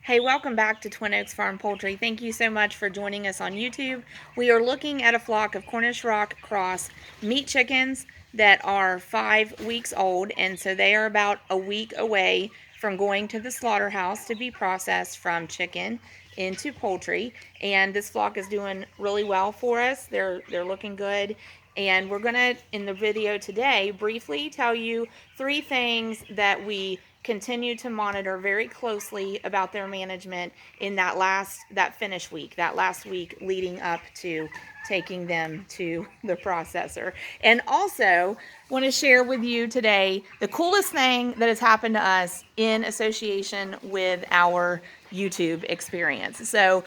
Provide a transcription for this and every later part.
Hey, welcome back to Twin Oaks Farm Poultry. Thank you so much for joining us on YouTube. We are looking at a flock of Cornish Rock Cross meat chickens that are 5 weeks old, and so they are about a week away from going to the slaughterhouse to be processed from chicken into poultry. And this flock is doing really well for us. They're looking good. And we're going to, in the video today, briefly tell you 3 things that we continue to monitor very closely about their management in that finish week, that last week leading up to taking them to the processor. And also want to share with you today the coolest thing that has happened to us in association with our YouTube experience. So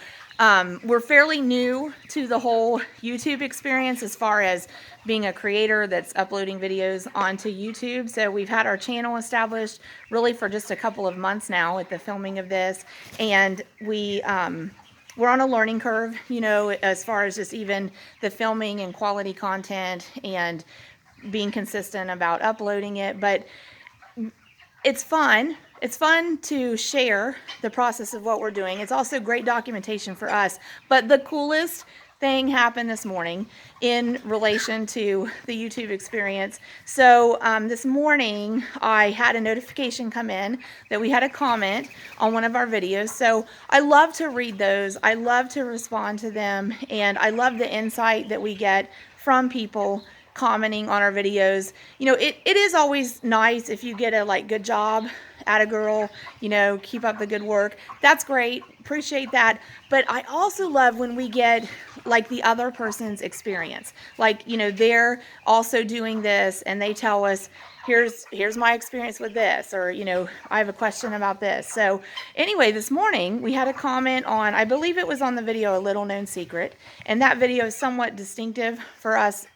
we're fairly new to the whole YouTube experience as far as being a creator that's uploading videos onto YouTube. So we've had our channel established really for just a couple of months now at the filming of this. And we're on a learning curve, as far as just even the filming and quality content and being consistent about uploading it. But it's fun. It's fun to share the process of what we're doing. It's also great documentation for us. But the coolest thing happened this morning in relation to the YouTube experience. So this morning I had a notification come in that we had a comment on one of our videos. So I love to read those. I love to respond to them. And I love the insight that we get from people commenting on our videos. It is always nice if you get a good job, atta girl, keep up the good work. That's great. Appreciate that. But I also love when we get the other person's experience. They're also doing this and they tell us, here's my experience with this, or I have a question about this. So anyway, this morning we had a comment on, I believe it was on the video A Little Known Secret, and that video is somewhat distinctive for us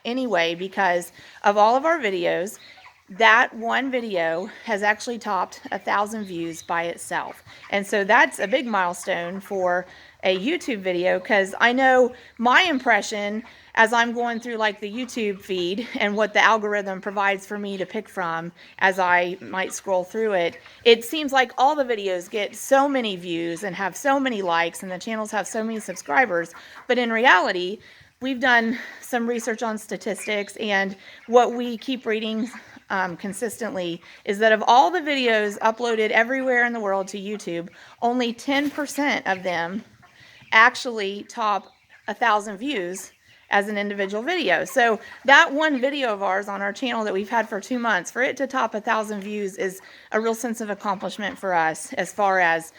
anyway because of all of our videos. That one video has actually topped 1,000 views by itself. And so that's a big milestone for a YouTube video, because I know my impression as I'm going through the YouTube feed and what the algorithm provides for me to pick from as I might scroll through it, it seems like all the videos get so many views and have so many likes and the channels have so many subscribers. But in reality, we've done some research on statistics, and what we keep reading consistently is that of all the videos uploaded everywhere in the world to YouTube, only 10% of them actually top 1,000 views as an individual video. So that one video of ours on our channel that we've had for 2 months, for it to top 1,000 views is a real sense of accomplishment for us as far as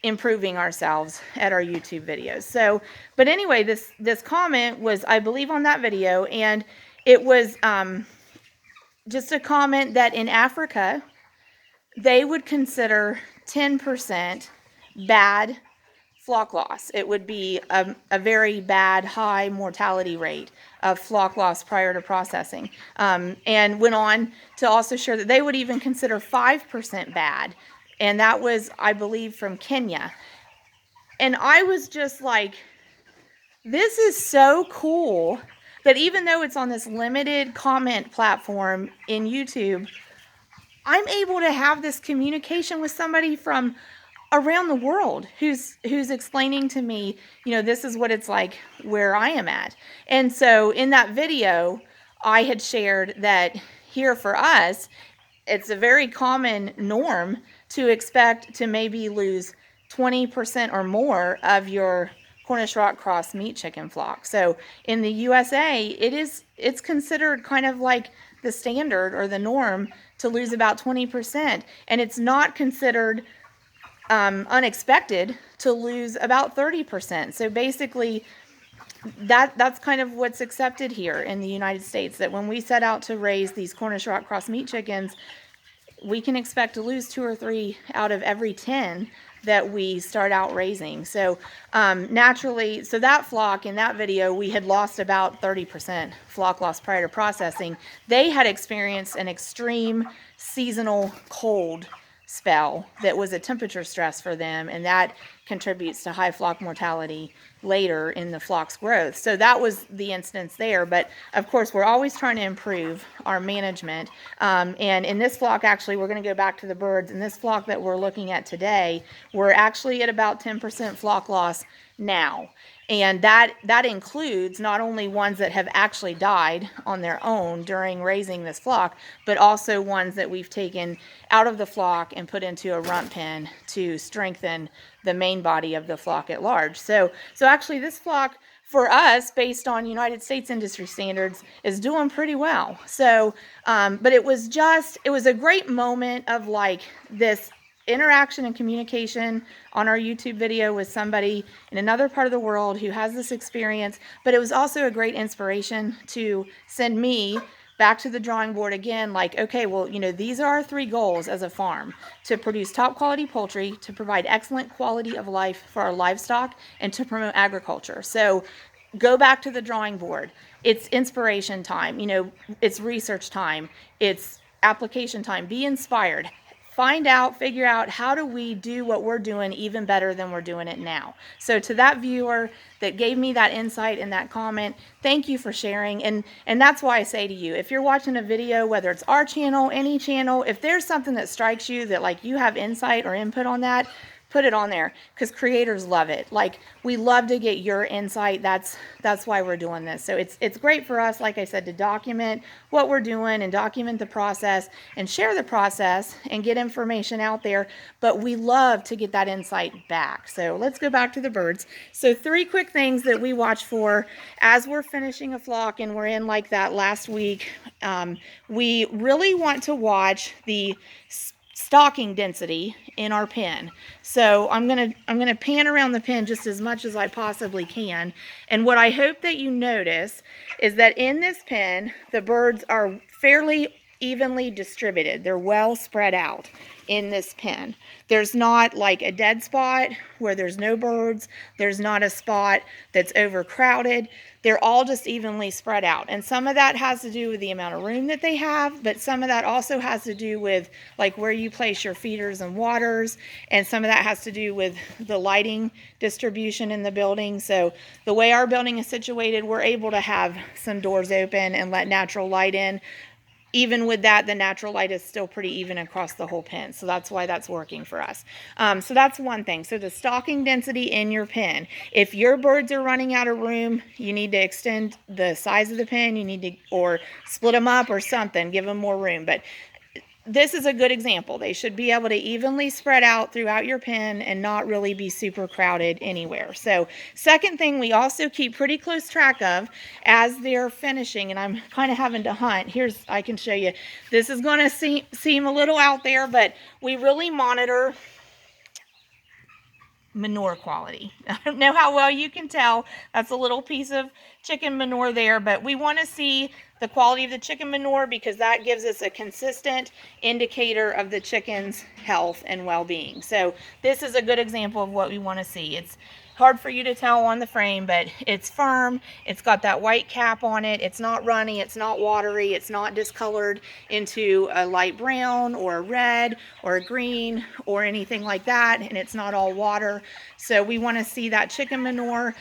improving ourselves at our YouTube videos. So, but anyway, this comment was, I believe, on that video, and it was just a comment that in Africa, they would consider 10% bad flock loss. It would be a very bad, high mortality rate of flock loss prior to processing. And went on to also share that they would even consider 5% bad. And that was, I believe, from Kenya. And I was just like, this is so cool that even though it's on this limited comment platform in YouTube, I'm able to have this communication with somebody from around the world who's explaining to me, this is what it's like where I am at. And so in that video, I had shared that here for us, it's a very common norm to expect to maybe lose 20% or more of your Cornish Rock Cross meat chicken flock. So in the USA, it's considered kind of like the standard or the norm to lose about 20. And it's not considered unexpected to lose about 30%. So basically, that's kind of what's accepted here in the United States, that when we set out to raise these Cornish Rock Cross meat chickens, we can expect to lose 2 or 3 out of every 10 that we start out raising. So naturally, so that flock in that video, we had lost about 30% flock loss prior to processing. They had experienced an extreme seasonal cold spell that was a temperature stress for them, and that contributes to high flock mortality later in the flock's growth. So that was the instance there. But of course, we're always trying to improve our management. And in this flock, actually, we're going to go back to the birds. In this flock that we're looking at today, we're actually at about 10% flock loss now. And that includes not only ones that have actually died on their own during raising this flock, but also ones that we've taken out of the flock and put into a rump pen to strengthen the main body of the flock at large. So actually this flock for us, based on United States industry standards, is doing pretty well. So, but it was a great moment of like this interaction and communication on our YouTube video with somebody in another part of the world who has this experience, but it was also a great inspiration to send me back to the drawing board again, like, okay, well, these are our 3 goals as a farm: to produce top quality poultry, to provide excellent quality of life for our livestock, and to promote agriculture. So go back to the drawing board. It's inspiration time, it's research time, it's application time. Be inspired. Figure out, how do we do what we're doing even better than we're doing it now? So to that viewer that gave me that insight and that comment, thank you for sharing. And that's why I say to you, if you're watching a video, whether it's our channel, any channel, if there's something that strikes you that like you have insight or input on that, put it on there, because creators love it. Like, we love to get your insight. That's why we're doing this. So it's great for us, like I said, to document what we're doing and document the process and share the process and get information out there. But we love to get that insight back. So let's go back to the birds. So 3 quick things that we watch for as we're finishing a flock and we're in like that last week. We really want to watch the stocking density in our pen. So I'm gonna pan around the pen just as much as I possibly can. And what I hope that you notice is that in this pen, the birds are fairly evenly distributed. They're well spread out in this pen. There's not like a dead spot where there's no birds. There's not a spot that's overcrowded. They're all just evenly spread out. And some of that has to do with the amount of room that they have, but some of that also has to do with like where you place your feeders and waters. And some of that has to do with the lighting distribution in the building. So the way our building is situated, we're able to have some doors open and let natural light in. Even with that, the natural light is still pretty even across the whole pen. So that's why that's working for us. So that's one thing. So the stocking density in your pen. If your birds are running out of room, you need to extend the size of the pen. You need to, or split them up or something, give them more room. But this is a good example. They should be able to evenly spread out throughout your pen and not really be super crowded anywhere. So second thing we also keep pretty close track of as they're finishing, and I'm kind of having to hunt. I can show you. This is going to seem a little out there, but we really monitor manure quality. I don't know how well you can tell. That's a little piece of chicken manure there, but we want to see the quality of the chicken manure because that gives us a consistent indicator of the chicken's health and well-being. So this is a good example of what we want to see. It's hard for you to tell on the frame, but it's firm. It's got that white cap on it. It's not runny. It's not watery. It's not discolored into a light brown or a red or a green or anything like that. And it's not all water. So we want to see that chicken manure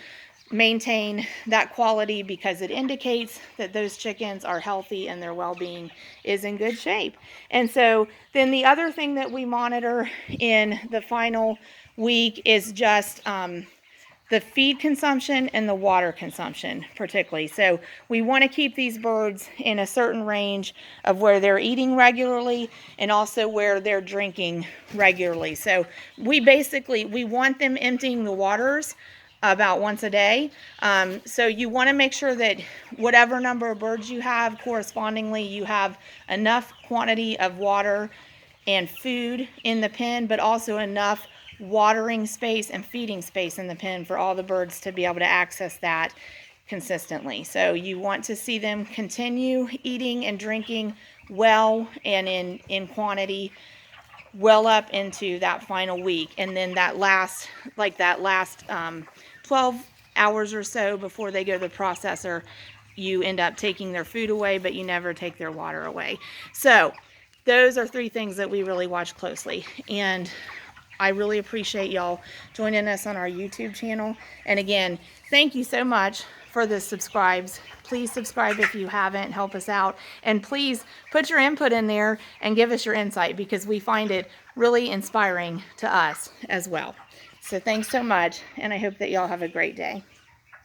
maintain that quality because it indicates that those chickens are healthy and their well-being is in good shape. And so then the other thing that we monitor in the final week is just the feed consumption and the water consumption particularly. So we want to keep these birds in a certain range of where they're eating regularly and also where they're drinking regularly. So we want them emptying the waters about once a day. So you want to make sure that whatever number of birds you have, correspondingly, you have enough quantity of water and food in the pen, but also enough watering space and feeding space in the pen for all the birds to be able to access that consistently. So you want to see them continue eating and drinking well and in quantity well up into that final week. And then that last 12 hours or so before they go to the processor, you end up taking their food away, but you never take their water away. So those are 3 things that we really watch closely. And I really appreciate y'all joining us on our YouTube channel. And again, thank you so much for the subscribes. Please subscribe if you haven't. Help us out. And please put your input in there and give us your insight, because we find it really inspiring to us as well. So thanks so much, and I hope that y'all have a great day.